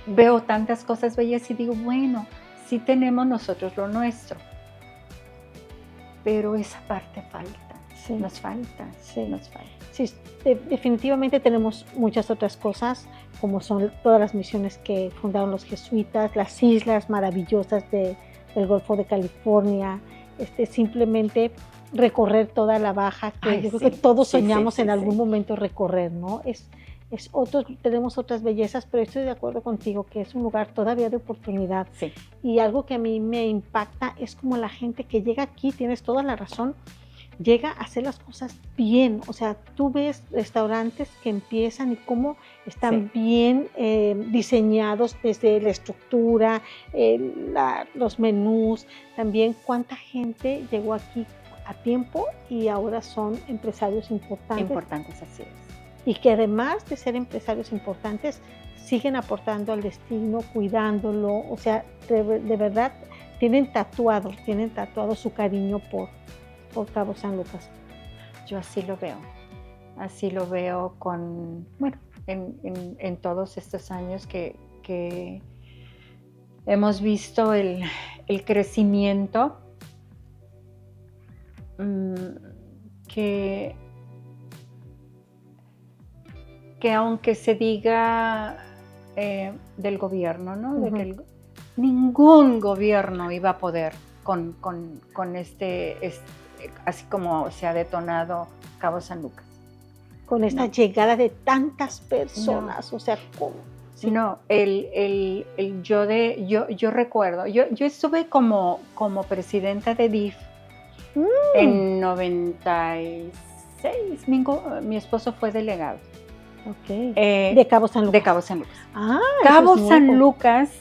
veo tantas cosas bellas y digo, bueno, sí tenemos nosotros lo nuestro, pero esa parte falta, nos falta. Sí, definitivamente tenemos muchas otras cosas, como son todas las misiones que fundaron los jesuitas, las islas maravillosas del Golfo de California, simplemente recorrer toda la Baja, que yo creo que todos soñamos en algún momento recorrer, ¿no? Tenemos otras bellezas, pero estoy de acuerdo contigo que es un lugar todavía de oportunidad. Y algo que a mí me impacta es como la gente que llega aquí, tienes toda la razón, llega a hacer las cosas bien. O sea, tú ves restaurantes que empiezan y cómo están bien diseñados desde la estructura, los menús, también cuánta gente llegó aquí a tiempo y ahora son empresarios importantes. Importantes, así es. Y que además de ser empresarios importantes, siguen aportando al destino, cuidándolo. O sea, de verdad, tienen tatuado su cariño por Cabo San Lucas. Yo así lo veo en todos estos años que hemos visto el crecimiento que aunque se diga del gobierno, ¿no? De que ningún gobierno iba a poder con así como se ha detonado Cabo San Lucas. Con esta llegada de tantas personas, o sea, ¿cómo? Sí. No, yo recuerdo, yo estuve como presidenta de DIF en 96, mi esposo fue delegado. De Cabo San Lucas. De Cabo San Lucas. Cabo San Lucas,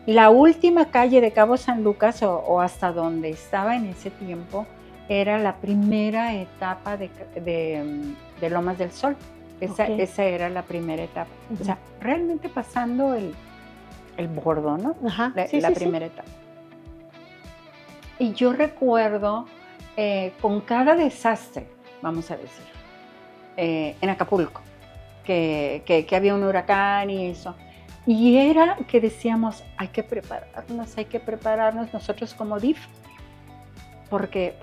la última calle de Cabo San Lucas, o hasta donde estaba en ese tiempo, era la primera etapa de Lomas del Sol. Esa era la primera etapa. O sea, realmente pasando el bordo, ¿no? La primera etapa. Y yo recuerdo con cada desastre, vamos a decir, en Acapulco, que había un huracán y eso. Y era que decíamos, hay que prepararnos nosotros como DIF, porque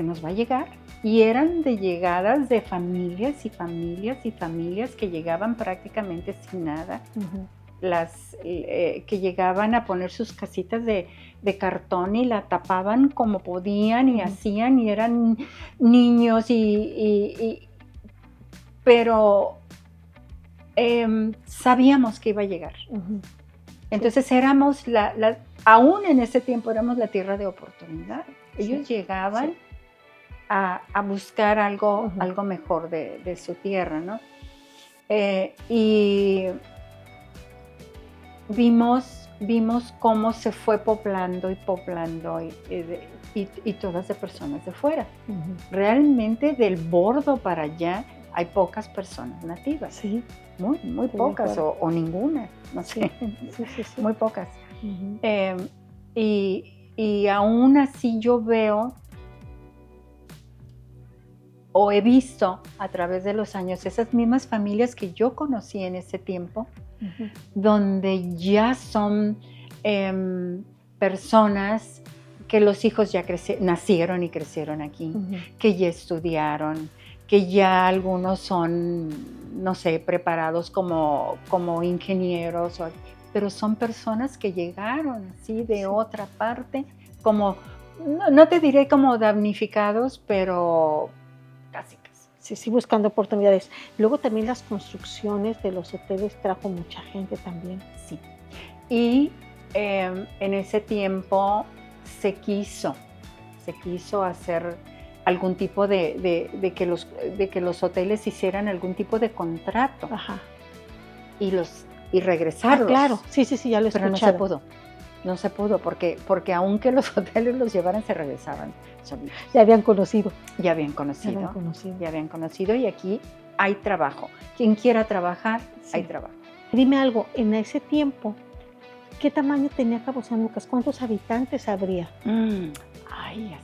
nos va a llegar. Y eran de llegadas de familias y familias y familias que llegaban prácticamente sin nada. Que llegaban a poner sus casitas de cartón y la tapaban como podían y hacían, y eran niños pero sabíamos que iba a llegar. Entonces éramos aún en ese tiempo éramos la tierra de oportunidad. Ellos llegaban a buscar algo mejor de su tierra, ¿no? Y vimos cómo se fue poblando y todas de personas de fuera. Realmente del bordo para allá hay pocas personas nativas. Muy pocas o ninguna, no sé. Muy pocas. Y aún así yo veo o he visto a través de los años esas mismas familias que yo conocí en ese tiempo, donde ya son personas que los hijos ya nacieron y crecieron aquí, que ya estudiaron, que ya algunos son, no sé, preparados como ingenieros, pero son personas que llegaron así de otra parte, como, no te diré como damnificados, pero casi. Sí, buscando oportunidades. Luego también las construcciones de los hoteles trajo mucha gente también. Sí. Y en ese tiempo se quiso hacer algún tipo de que los hoteles hicieran algún tipo de contrato. Ajá. Y regresarlos. Claro, sí, ya lo he escuchado. Pero no se pudo, porque aunque los hoteles los llevaran, se regresaban solitos. Ya habían conocido. Ya habían conocido y aquí hay trabajo. Quien quiera trabajar, hay trabajo. Dime algo, en ese tiempo, ¿qué tamaño tenía Cabo San Lucas? ¿Cuántos habitantes habría? Ay.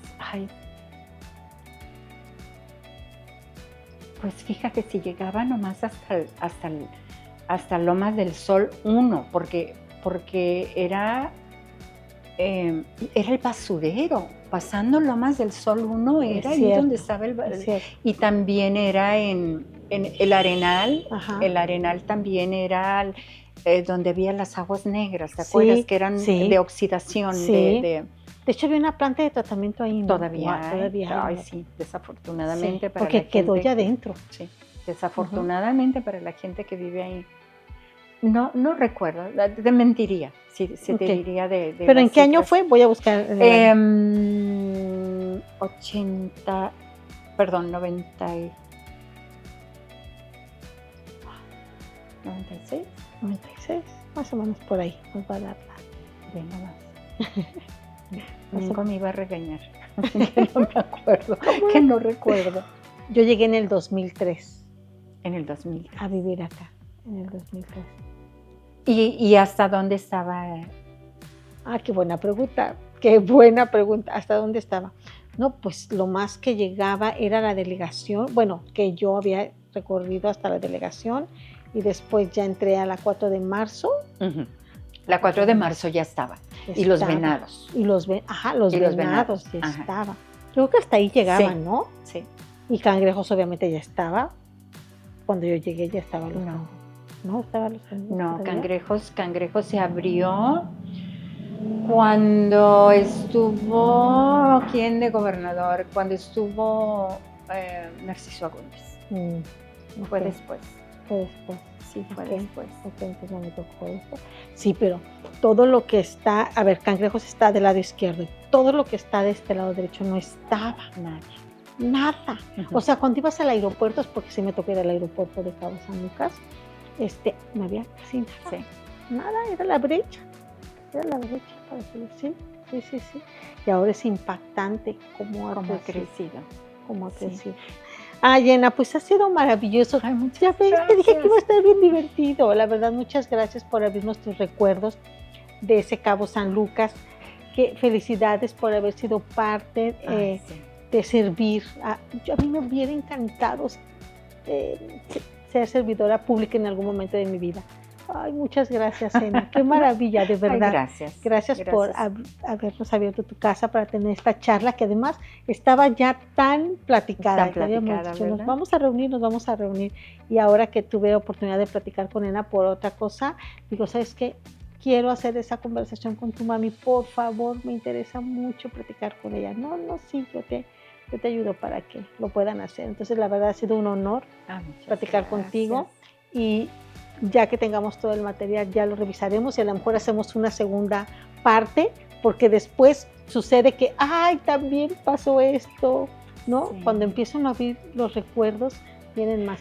Pues fíjate, si llegaba nomás hasta Lomas del Sol 1, porque era el basurero. Pasando Lomas del Sol 1 era ahí donde estaba el basurero. Y también era en el Arenal. Ajá. El Arenal también era donde había las aguas negras, ¿te acuerdas? Que eran de oxidación. De hecho, había una planta de tratamiento ahí, ¿no? Todavía hay. Ay, sí, desafortunadamente. Para porque quedó ya dentro. Sí, desafortunadamente para la gente que vive ahí. No recuerdo, te mentiría, si te diría de ¿Pero en qué año fue? Voy a buscar. 96, más o menos por ahí, nos va a dar más. Nunca me iba a regañar, que no me acuerdo, que no recuerdo. Yo llegué en el 2003. En el 2003. A vivir acá, en el 2003. ¿Y hasta dónde estaba? Qué buena pregunta. ¿Hasta dónde estaba? No, pues lo más que llegaba era la delegación, bueno, que yo había recorrido hasta la delegación y después ya entré a la 4 de marzo. Uh-huh. La 4 de marzo ya estaba. Y los venados. Los venados ya estaba. Creo que hasta ahí llegaban, ¿no? Sí. Y Cangrejos obviamente ya estaba. Cuando yo llegué ya estaba los Cangrejos se abrió cuando estuvo, ¿quién de gobernador? Cuando estuvo Narciso Agúndez. Fue después. Sí, fue después. Entonces no me tocó eso. Sí, pero todo lo que está, Cangrejos está del lado izquierdo y todo lo que está de este lado derecho no estaba. Nada. Uh-huh. O sea, cuando ibas al aeropuerto, es porque sí me tocó ir al aeropuerto de Cabo San Lucas, no había casi nada. Sí. Nada, era la brecha para decirlo. Sí. Y ahora es impactante cómo ha crecido. Jenna, pues ha sido maravilloso. Ay, ya ves, te dije que iba a estar bien divertido. La verdad, muchas gracias por abrirnos tus recuerdos de ese Cabo San Lucas. Felicidades por haber sido parte de servir. A mí me hubiera encantado ser servidora pública en algún momento de mi vida. Ay, muchas gracias, Ena. Qué maravilla, de verdad. Ay, gracias por habernos abierto tu casa para tener esta charla que además estaba ya tan platicada. Nos vamos a reunir. Y ahora que tuve oportunidad de platicar con Ena por otra cosa, digo, ¿sabes qué? Quiero hacer esa conversación con tu mami, por favor, me interesa mucho platicar con ella. No, sí, yo te ayudo para que lo puedan hacer. Entonces, la verdad ha sido un honor platicar contigo y ya que tengamos todo el material, ya lo revisaremos y a lo mejor hacemos una segunda parte, porque después sucede que, también pasó esto, ¿no? Sí. Cuando empiezan a oír los recuerdos, vienen más